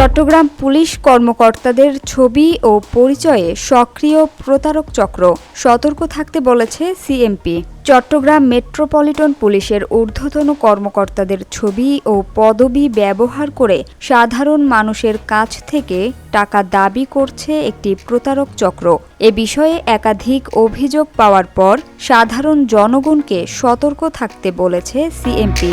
Chittagong police কর্মকর্তাদের ছবি ও পরিচয়ে সক্রিয় প্রতারক চক্র, সতর্ক থাকতে বলেছে সিএমপি। চট্টগ্রাম মেট্রোপলিটন পুলিশের ঊর্ধ্বতন কর্মকর্তাদের ছবি ও পদবি ব্যবহার করে সাধারণ মানুষের কাছ থেকে টাকা দাবি করছে একটি প্রতারক চক্র। এ বিষয়ে একাধিক অভিযোগ পাওয়ার পর সাধারণ জনগণকে সতর্ক থাকতে বলেছে সিএমপি।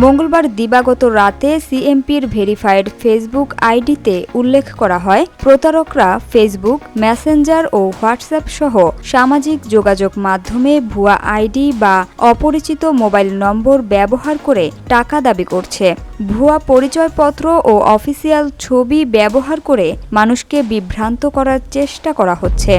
মঙ্গলবার দিবাগত রাতে সিএমপির ভেরিফাইড ফেসবুক আইডিতে উল্লেখ করা হয়, প্রতারকরা ফেসবুক, মেসেঞ্জার ও হোয়াটসঅ্যাপ সহ সামাজিক যোগাযোগ মাধ্যমে ভুয়া আইডি বা অপরিচিত মোবাইল নম্বর ব্যবহার করে টাকা দাবি করছে। ভুয়া পরিচয়পত্র ও অফিসিয়াল ছবি ব্যবহার করে মানুষকে বিভ্রান্ত করার চেষ্টা করা হচ্ছে।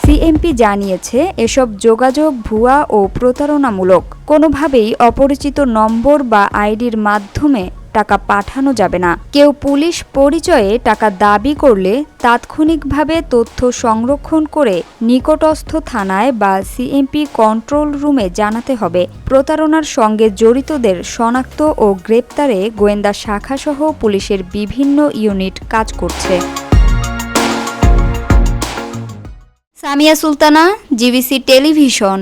সিএমপি জানিয়েছে, এসব যোগাযোগ ভুয়া ও প্রতারণামূলক। কোনোভাবেই অপরিচিত নম্বর বা আইডির মাধ্যমে টাকা পাঠানো যাবে না। কেউ পুলিশ পরিচয়ে টাকা দাবি করলে তাৎক্ষণিকভাবে তথ্য সংরক্ষণ করে নিকটস্থ থানায় বা সিএমপি কন্ট্রোল রুমে জানাতে হবে। প্রতারণার সঙ্গে জড়িতদের শনাক্ত ও গ্রেপ্তারে গোয়েন্দা শাখাসহ পুলিশের বিভিন্ন ইউনিট কাজ করছে। Samia Sultana, GBC television.